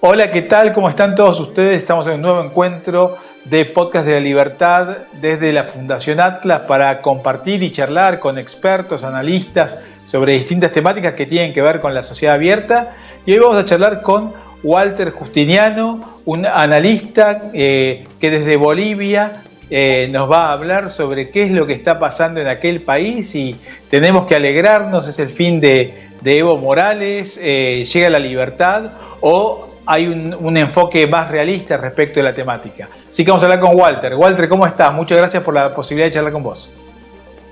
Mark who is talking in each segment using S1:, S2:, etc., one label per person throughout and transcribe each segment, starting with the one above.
S1: Hola, ¿qué tal? ¿Cómo están todos ustedes? Estamos en un nuevo encuentro de Podcast de la Libertad desde la Fundación Atlas para compartir y charlar con expertos, analistas sobre distintas temáticas que tienen que ver con la sociedad abierta. Y hoy vamos a charlar con Walter Justiniano, un analista que desde Bolivia nos va a hablar sobre qué es lo que está pasando en aquel país y tenemos que alegrarnos, es el fin de Evo Morales, llega la libertad o hay un enfoque más realista respecto de la temática. Así que vamos a hablar con Walter. Walter, ¿cómo estás? Muchas gracias por la posibilidad de charlar con vos.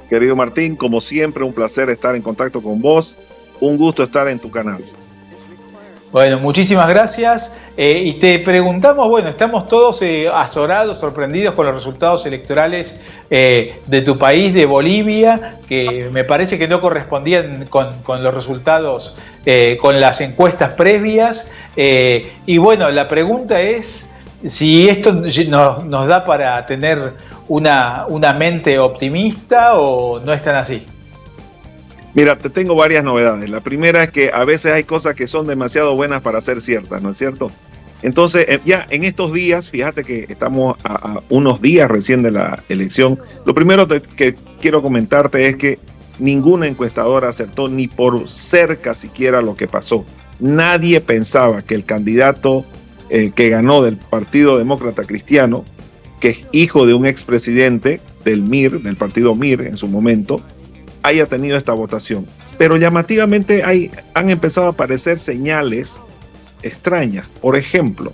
S2: Querido Martín, como siempre, un placer estar en contacto con vos. Un gusto estar en tu canal.
S1: Bueno, muchísimas gracias. Y te preguntamos, bueno, estamos todos azorados, sorprendidos con los resultados electorales de tu país, de Bolivia, que me parece que no correspondían con los resultados, con las encuestas previas. Y bueno, la pregunta es si esto nos da para tener una mente optimista o no es tan así.
S2: Mira, te tengo varias novedades. La primera es que a veces hay cosas que son demasiado buenas para ser ciertas, ¿no es cierto? Entonces, ya en estos días, fíjate que estamos a unos días recién de la elección. Lo primero que quiero comentarte es que ninguna encuestadora acertó ni por cerca siquiera lo que pasó. Nadie pensaba que el candidato que ganó del Partido Demócrata Cristiano, que es hijo de un expresidente del MIR, del partido MIR en su momento, haya tenido esta votación. Pero llamativamente han empezado a aparecer señales extrañas. Por ejemplo,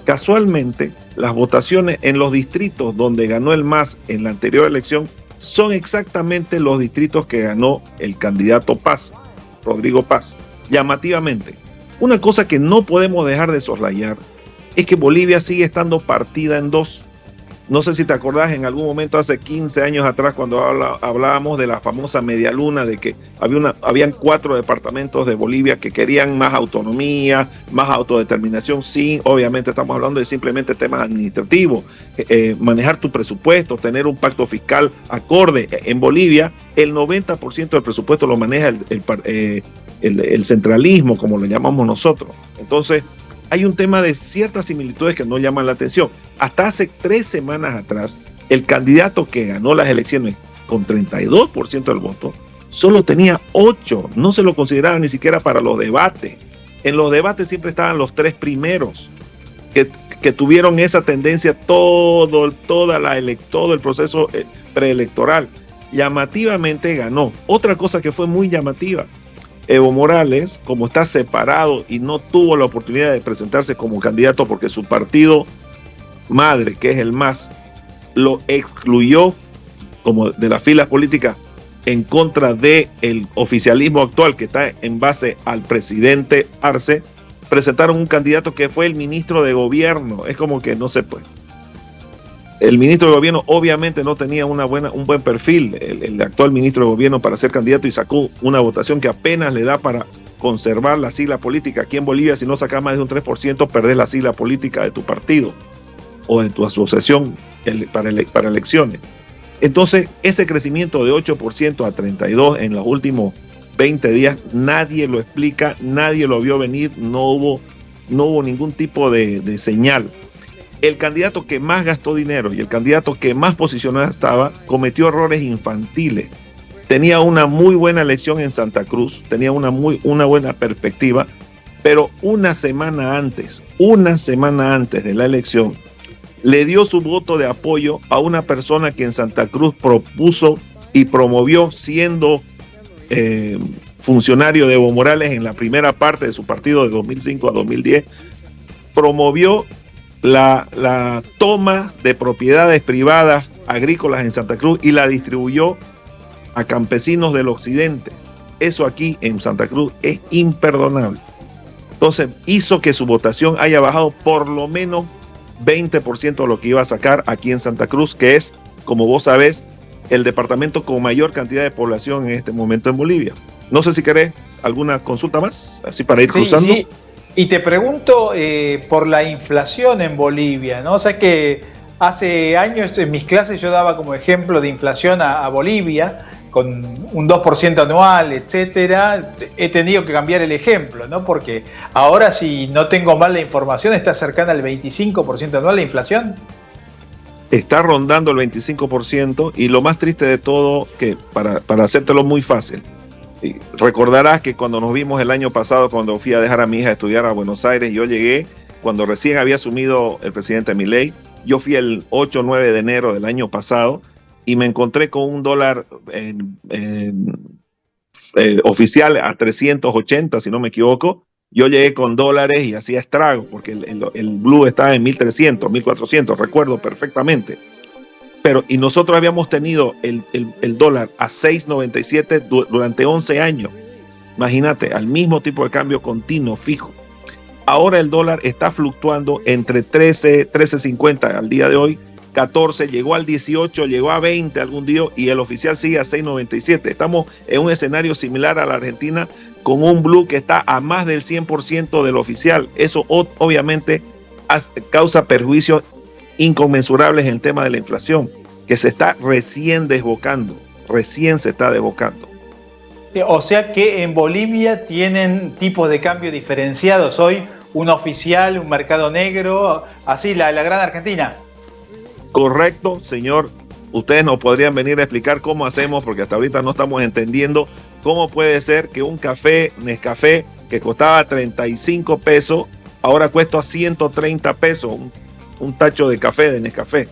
S2: casualmente las votaciones en los distritos donde ganó el MAS en la anterior elección son exactamente los distritos que ganó el candidato Paz, Rodrigo Paz. Llamativamente. Una cosa que no podemos dejar de soslayar es que Bolivia sigue estando partida en dos. No sé si te acordás en algún momento hace 15 años atrás cuando hablábamos de la famosa media luna, de que habían 4 departamentos de Bolivia que querían más autonomía, más autodeterminación. Sí, obviamente estamos hablando de simplemente temas administrativos, manejar tu presupuesto, tener un pacto fiscal acorde. En Bolivia el 90% del presupuesto lo maneja el centralismo, como lo llamamos nosotros. Entonces, hay un tema de ciertas similitudes que no llaman la atención. Hasta hace 3 semanas atrás, el candidato que ganó las elecciones con 32% del voto, solo tenía 8. No se lo consideraba ni siquiera para los debates. En los debates siempre estaban los 3 primeros, que tuvieron esa tendencia todo el proceso preelectoral. Llamativamente ganó. Otra cosa que fue muy llamativa, Evo Morales, como está separado y no tuvo la oportunidad de presentarse como candidato porque su partido madre, que es el MAS, lo excluyó como de las filas políticas en contra del oficialismo actual que está en base al presidente Arce. Presentaron un candidato que fue el ministro de gobierno. Es como que no se puede. El ministro de gobierno obviamente no tenía un buen perfil, el actual ministro de gobierno, para ser candidato, y sacó una votación que apenas le da para conservar la sigla política. Aquí en Bolivia, si no sacas más de un 3%, perdés la sigla política de tu partido o de tu asociación para elecciones. Entonces, ese crecimiento de 8% a 32% en los últimos 20 días, nadie lo explica, nadie lo vio venir, no hubo ningún tipo de señal. El candidato que más gastó dinero y el candidato que más posicionado estaba cometió errores infantiles. Tenía una muy buena elección en Santa Cruz, tenía una buena perspectiva, pero una semana antes de la elección, le dio su voto de apoyo a una persona que en Santa Cruz propuso y promovió, siendo funcionario de Evo Morales en la primera parte de su partido de 2005 a 2010, promovió la toma de propiedades privadas agrícolas en Santa Cruz y la distribuyó a campesinos del occidente. Eso aquí en Santa Cruz es imperdonable. Entonces hizo que su votación haya bajado por lo menos 20% de lo que iba a sacar aquí en Santa Cruz, que es, como vos sabés, el departamento con mayor cantidad de población en este momento en Bolivia. No sé si querés alguna consulta más, así para ir cruzando.
S1: Sí. Y te pregunto por la inflación en Bolivia, ¿no? O sea que hace años en mis clases yo daba como ejemplo de inflación a Bolivia con un 2% anual, etcétera, he tenido que cambiar el ejemplo, ¿no? Porque ahora, si no tengo mal la información, está cercana al 25% anual la inflación.
S2: Está rondando el 25%, y lo más triste de todo, que para hacértelo muy fácil, recordarás que cuando nos vimos el año pasado, cuando fui a dejar a mi hija a estudiar a Buenos Aires, yo llegué cuando recién había asumido el presidente Milei. Yo fui el 8 o 9 de enero del año pasado y me encontré con un dólar oficial a 380, si no me equivoco. Yo llegué con dólares y hacía estrago, porque el blue estaba en 1300, 1400, recuerdo perfectamente. Y nosotros habíamos tenido el dólar a 6.97 durante 11 años. Imagínate, al mismo tipo de cambio continuo, fijo. Ahora el dólar está fluctuando entre 13, 13.50 al día de hoy, 14, llegó al 18, llegó a 20 algún día, y el oficial sigue a 6.97. Estamos en un escenario similar a la Argentina, con un blue que está a más del 100% del oficial. Eso obviamente causa perjuicios inconmensurables en el tema de la inflación, que se está recién desbocando, recién se está desbocando.
S1: O sea que en Bolivia tienen tipos de cambio diferenciados hoy, un oficial, un mercado negro, así la gran Argentina.
S2: Correcto, señor. Ustedes nos podrían venir a explicar cómo hacemos, porque hasta ahorita no estamos entendiendo cómo puede ser que un café Nescafé que costaba 35 pesos, ahora cuesta 130 pesos, un tacho de café de Nescafé.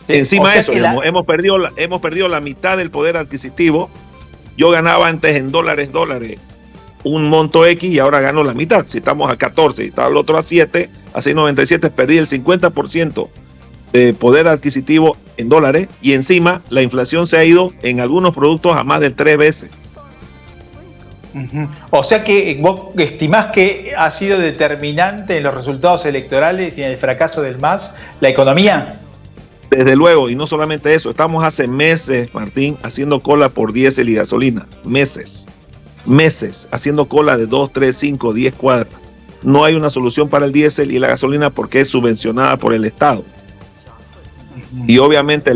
S2: Sí, encima de eso, hemos perdido la mitad del poder adquisitivo. Yo ganaba antes en dólares un monto X, y ahora gano la mitad. Si estamos a 14 y está el otro a 7, a 6.97, perdí el 50% de poder adquisitivo en dólares, y encima la inflación se ha ido en algunos productos a más de 3 veces.
S1: O sea que vos estimás que ha sido determinante en los resultados electorales y en el fracaso del MAS la economía.
S2: Desde luego, y no solamente eso, estamos hace meses, Martín, haciendo cola por diésel y gasolina. Meses haciendo cola de 2, 3, 5, 10 cuadras. No hay una solución para el diésel y la gasolina porque es subvencionada por el Estado. Y obviamente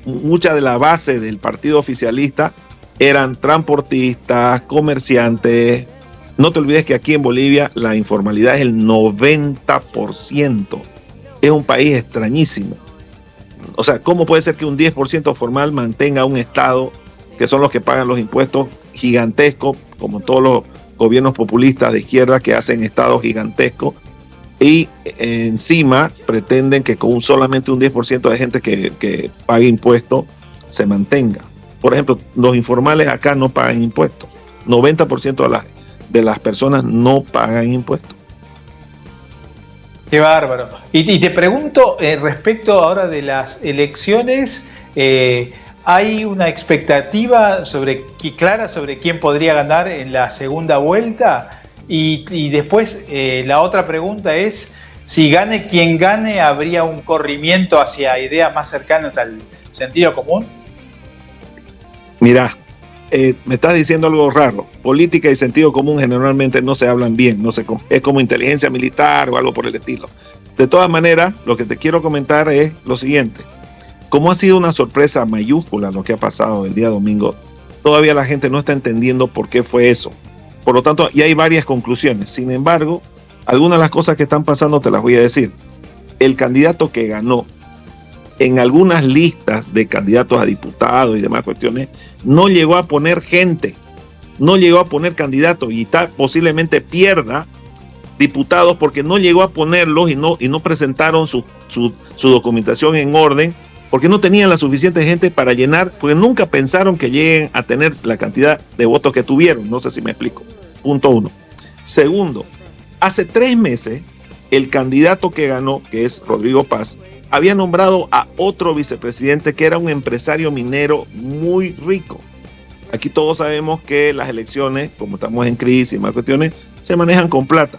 S2: mucha de la base del partido oficialista eran transportistas, comerciantes. No te olvides que aquí en Bolivia la informalidad es el 90%. Es un país extrañísimo. O sea, ¿cómo puede ser que un 10% formal mantenga un Estado, que son los que pagan los impuestos gigantescos, como todos los gobiernos populistas de izquierda que hacen estados gigantescos, y encima pretenden que con solamente un 10% de gente que pague impuestos se mantenga? Por ejemplo, los informales acá no pagan impuestos. 90% de las personas no pagan impuestos.
S1: Qué bárbaro. Y te pregunto, respecto ahora de las elecciones, ¿hay una expectativa clara sobre quién podría ganar en la segunda vuelta? Y después la otra pregunta es, si gane quien gane, ¿habría un corrimiento hacia ideas más cercanas al sentido común?
S2: Mirá, me estás diciendo algo raro. Política y sentido común generalmente no se hablan bien, es como inteligencia militar o algo por el estilo. De todas maneras, lo que te quiero comentar es lo siguiente. Como ha sido una sorpresa mayúscula lo que ha pasado el día domingo, todavía la gente no está entendiendo por qué fue eso. Por lo tanto, ya hay varias conclusiones. Sin embargo, algunas de las cosas que están pasando te las voy a decir. El candidato que ganó en algunas listas de candidatos a diputados y demás cuestiones, no llegó a poner gente, no llegó a poner candidatos, y posiblemente pierda diputados porque no llegó a ponerlos y no presentaron su documentación en orden, porque no tenían la suficiente gente para llenar, porque nunca pensaron que lleguen a tener la cantidad de votos que tuvieron. No sé si me explico. Punto 1. Segundo, hace 3 meses el candidato que ganó, que es Rodrigo Paz, había nombrado a otro vicepresidente que era un empresario minero muy rico. Aquí todos sabemos que las elecciones, como estamos en crisis y más cuestiones, se manejan con plata.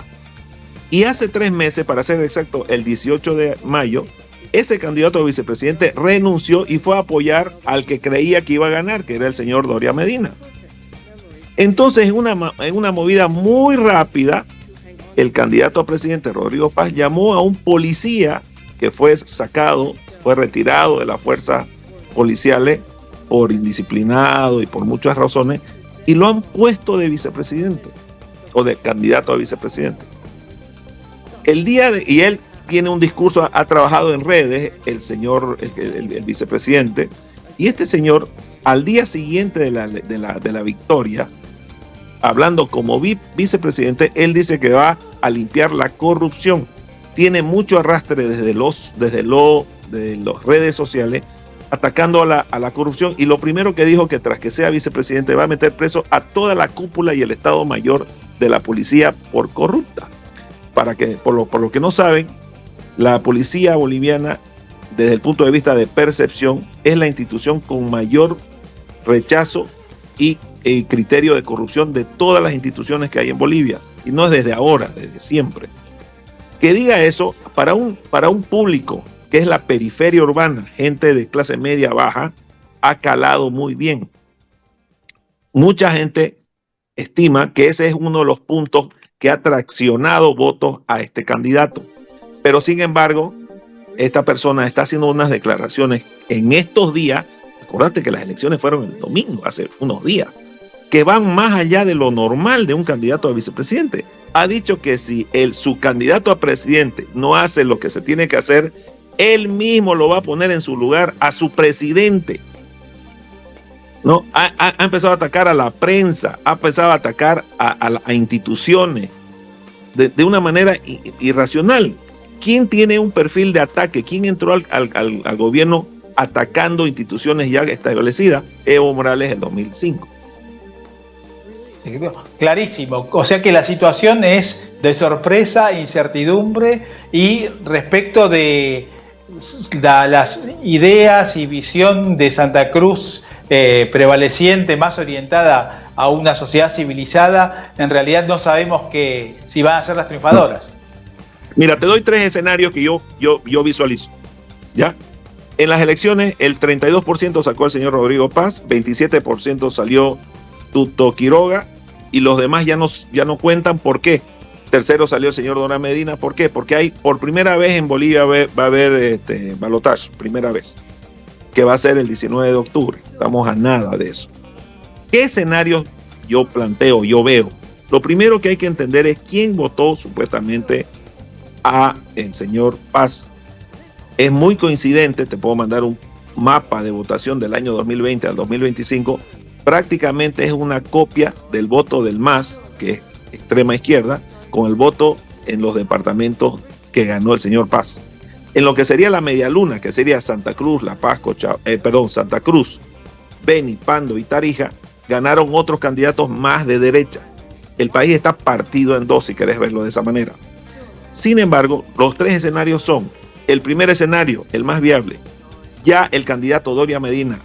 S2: Y hace 3 meses, para ser exacto, el 18 de mayo, ese candidato a vicepresidente renunció y fue a apoyar al que creía que iba a ganar, que era el señor Doria Medina. Entonces, en una movida muy rápida, el candidato a presidente, Rodrigo Paz, llamó a un policía que fue retirado de las fuerzas policiales, por indisciplinado y por muchas razones, y lo han puesto de vicepresidente o de candidato a vicepresidente. Y él tiene un discurso, ha trabajado en redes, el señor, el vicepresidente, y este señor, al día siguiente de la victoria, hablando como vicepresidente, él dice que va a limpiar la corrupción. Tiene mucho arrastre desde las redes sociales, atacando a la corrupción, y lo primero que dijo, que tras que sea vicepresidente va a meter preso a toda la cúpula y el Estado Mayor de la policía por corrupta. Por lo que no saben, la policía boliviana, desde el punto de vista de percepción, es la institución con mayor rechazo y criterio de corrupción de todas las instituciones que hay en Bolivia, y no es desde ahora, desde siempre. Que diga eso para un público que es la periferia urbana, gente de clase media baja, ha calado muy bien. Mucha gente estima que ese es uno de los puntos que ha traccionado votos a este candidato. Pero sin embargo, esta persona está haciendo unas declaraciones en estos días. Acuérdate que las elecciones fueron el domingo, hace unos días, que van más allá de lo normal de un candidato a vicepresidente. Ha dicho que si su candidato a presidente no hace lo que se tiene que hacer, él mismo lo va a poner en su lugar a su presidente. ¿No? Ha empezado a atacar a la prensa, ha empezado a atacar a instituciones de una manera irracional. ¿Quién tiene un perfil de ataque? ¿Quién entró al gobierno atacando instituciones ya establecidas? Evo Morales en 2005.
S1: Clarísimo. O sea que la situación es de sorpresa, incertidumbre, y respecto de las ideas y visión de Santa Cruz prevaleciente, más orientada a una sociedad civilizada, en realidad no sabemos si van a ser las triunfadoras.
S2: Mira, te doy 3 escenarios que yo visualizo. ¿Ya? En las elecciones, el 32% sacó el señor Rodrigo Paz, 27% salió Tuto Quiroga, y los demás ya no cuentan. ¿Por qué? Tercero salió el señor Donald Medina. ¿Por qué? Porque por primera vez en Bolivia va a haber balotaje, primera vez, que va a ser el 19 de octubre. Estamos a nada de eso. ¿Qué escenarios yo veo? Lo primero que hay que entender es quién votó supuestamente a el señor Paz. Es muy coincidente, te puedo mandar un mapa de votación del año 2020 al 2025, prácticamente es una copia del voto del MAS, que es extrema izquierda, con el voto en los departamentos que ganó el señor Paz. En lo que sería la media luna, que sería Santa Cruz, La Paz, Santa Cruz, Beni, Pando y Tarija, ganaron otros candidatos más de derecha. El país está partido en dos, si querés verlo de esa manera. Sin embargo, los 3 escenarios son: el primer escenario, el más viable, ya el candidato Doria Medina,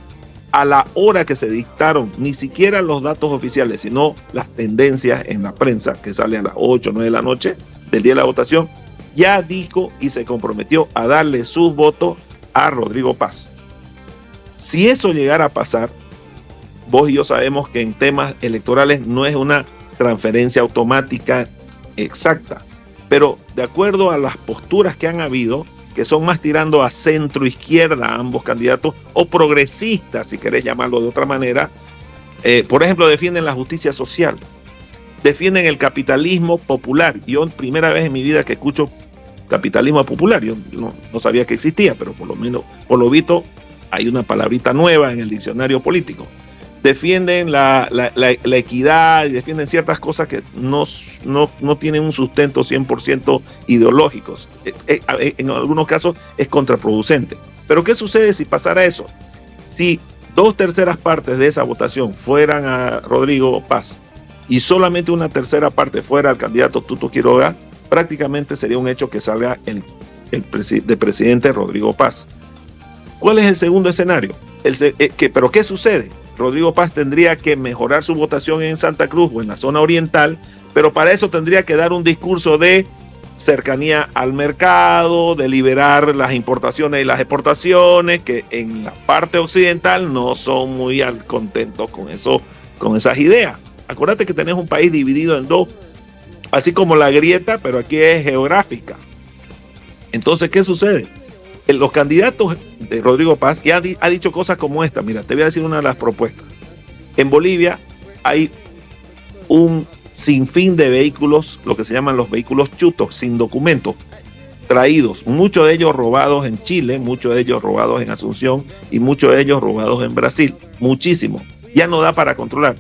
S2: a la hora que se dictaron, ni siquiera los datos oficiales, sino las tendencias en la prensa, que sale a las 8 o 9 de la noche del día de la votación, ya dijo y se comprometió a darle sus votos a Rodrigo Paz. Si eso llegara a pasar, vos y yo sabemos que en temas electorales no es una transferencia automática exacta, pero de acuerdo a las posturas que han habido, que son más tirando a centro izquierda ambos candidatos, o progresistas, si querés llamarlo de otra manera, por ejemplo, defienden la justicia social, defienden el capitalismo popular. Yo primera vez en mi vida que escucho capitalismo popular, yo no sabía que existía, pero por lo menos, por lo visto, hay una palabrita nueva en el diccionario político. Defienden la equidad y defienden ciertas cosas que no tienen un sustento 100% ideológico. En algunos casos es contraproducente. Pero ¿qué sucede si pasara eso? Si 2/3 partes de esa votación fueran a Rodrigo Paz y solamente 1/3 parte fuera al candidato Tuto Quiroga, prácticamente sería un hecho que salga de presidente Rodrigo Paz. ¿Cuál es el segundo escenario? ¿Pero qué sucede? Rodrigo Paz tendría que mejorar su votación en Santa Cruz o en la zona oriental, pero para eso tendría que dar un discurso de cercanía al mercado, de liberar las importaciones y las exportaciones, que en la parte occidental no son muy contentos con eso, con esas ideas. Acuérdate que tenés un país dividido en dos, así como la grieta, pero aquí es geográfica. Entonces, ¿qué sucede? Los candidatos de Rodrigo Paz ya ha dicho cosas como esta. Mira, te voy a decir una de las propuestas. En Bolivia hay un sinfín de vehículos, lo que se llaman los vehículos chutos, sin documentos, traídos, muchos de ellos robados en Chile, muchos de ellos robados en Asunción y muchos de ellos robados en Brasil, muchísimo. Ya no da para controlar.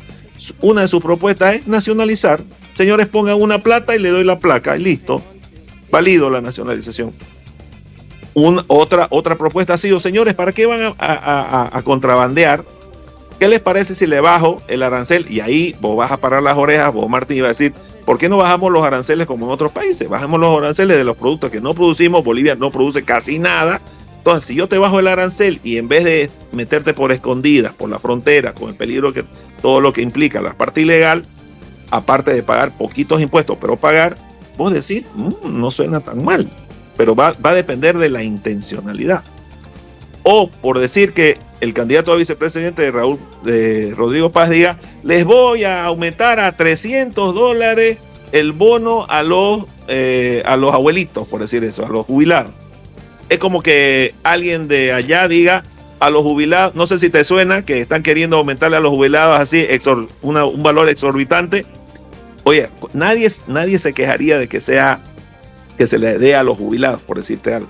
S2: Una de sus propuestas es nacionalizar. Señores, pongan una plata y le doy la placa y listo, válido la nacionalización. Otra propuesta ha sido, señores, ¿para qué van a contrabandear? ¿Qué les parece si le bajo el arancel? Y ahí vos vas a parar las orejas, vos, Martín, iba a decir, ¿por qué no bajamos los aranceles como en otros países? Bajamos los aranceles de los productos que no producimos. Bolivia no produce casi nada. Entonces, si yo te bajo el arancel y en vez de meterte por escondidas, por la frontera, con el peligro que todo lo que implica la parte ilegal, aparte de pagar poquitos impuestos, pero pagar, vos decís, no suena tan mal. Pero va a depender de la intencionalidad. O por decir que el candidato a vicepresidente de Rodrigo Paz diga, les voy a aumentar a $300 el bono a los abuelitos, por decir eso, a los jubilados. Es como que alguien de allá diga a los jubilados, no sé si te suena, que están queriendo aumentarle a los jubilados así un valor exorbitante. Oye, nadie se quejaría de que se le dé a los jubilados, por decirte algo.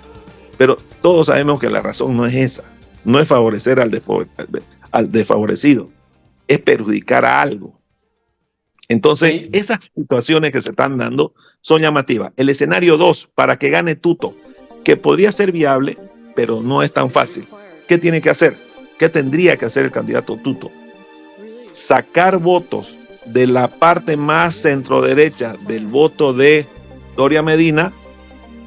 S2: Pero todos sabemos que la razón no es esa. No es favorecer al desfavorecido. Es perjudicar a algo. Entonces, sí, esas situaciones que se están dando son llamativas. El escenario 2, para que gane Tuto, que podría ser viable, pero no es tan fácil. ¿Qué tiene que hacer? ¿Qué tendría que hacer el candidato Tuto? Sacar votos de la parte más centro-derecha del voto de Doria Medina,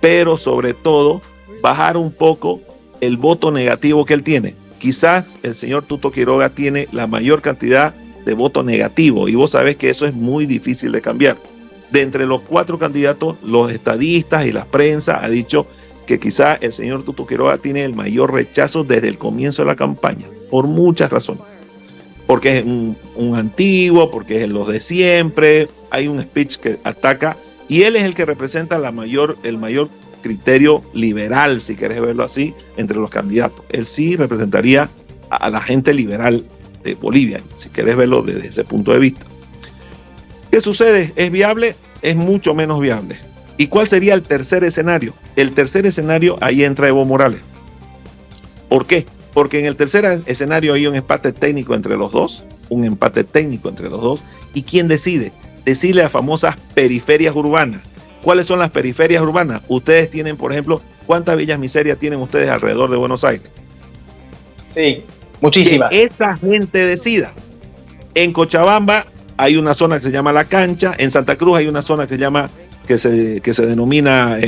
S2: pero sobre todo bajar un poco el voto negativo que él tiene. Quizás el señor Tuto Quiroga tiene la mayor cantidad de voto negativo y vos sabés que eso es muy difícil de cambiar. De entre los 4 candidatos, los estadistas y la prensa ha dicho que quizás el señor Tuto Quiroga tiene el mayor rechazo desde el comienzo de la campaña, por muchas razones. Porque es un antiguo, porque es los de siempre, hay un speech que ataca. Y él es el que representa el mayor criterio liberal, si querés verlo así, entre los candidatos. Él sí representaría a la gente liberal de Bolivia, si querés verlo desde ese punto de vista. ¿Qué sucede? ¿Es viable? Es mucho menos viable. ¿Y cuál sería el tercer escenario? El tercer escenario, ahí entra Evo Morales. ¿Por qué? Porque en el tercer escenario hay un empate técnico entre los dos. ¿Y quién decide? Decirle a famosas periferias urbanas. ¿Cuáles son las periferias urbanas? Ustedes tienen, por ejemplo, ¿cuántas villas miserias tienen ustedes alrededor de Buenos Aires?
S1: Sí, muchísimas.
S2: Que esa gente decida. En Cochabamba hay una zona que se llama La Cancha, en Santa Cruz hay una zona que se denomina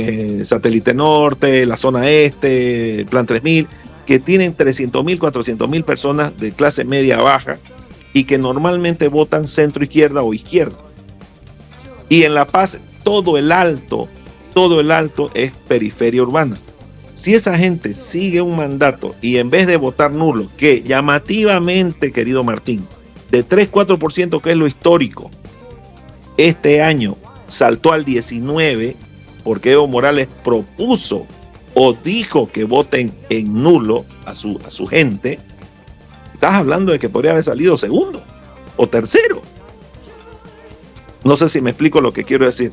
S2: Satélite Norte, la zona este, Plan 3000, que tienen 300.000, 400.000 personas de clase media baja y que normalmente votan centro izquierda o izquierda. Y en La Paz todo el alto es periferia urbana. Si esa gente sigue un mandato y en vez de votar nulo, que llamativamente, querido Martín, de 3-4%, que es lo histórico, este año saltó al 19% porque Evo Morales propuso o dijo que voten en nulo a su gente, estás hablando de que podría haber salido segundo o tercero. No sé si me explico lo que quiero decir.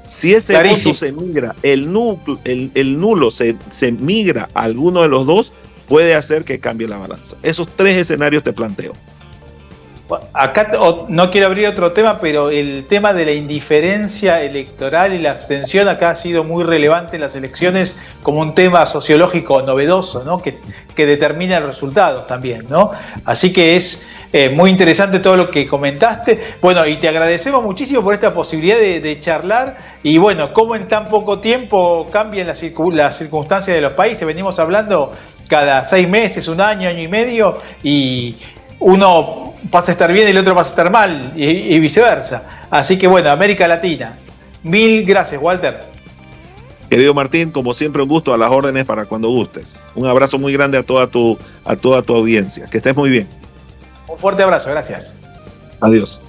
S2: Si ese voto se migra, el nulo se migra a alguno de los dos, puede hacer que cambie la balanza. Esos 3 escenarios te planteo.
S1: Acá no quiero abrir otro tema, pero el tema de la indiferencia electoral y la abstención acá ha sido muy relevante en las elecciones como un tema sociológico novedoso, ¿no? que determina el resultado también, ¿no? Así que es muy interesante todo lo que comentaste. Bueno, y te agradecemos muchísimo por esta posibilidad de charlar y bueno, cómo en tan poco tiempo cambian las circunstancias de los países. Venimos hablando cada 6 meses, un año, año y medio, y uno pasa a estar bien y el otro pasa a estar mal, y viceversa. Así que bueno, América Latina. Mil gracias, Walter.
S2: Querido Martín, como siempre, un gusto, a las órdenes para cuando gustes. Un abrazo muy grande a toda tu audiencia. Que estés muy bien.
S1: Un fuerte abrazo, gracias.
S2: Adiós.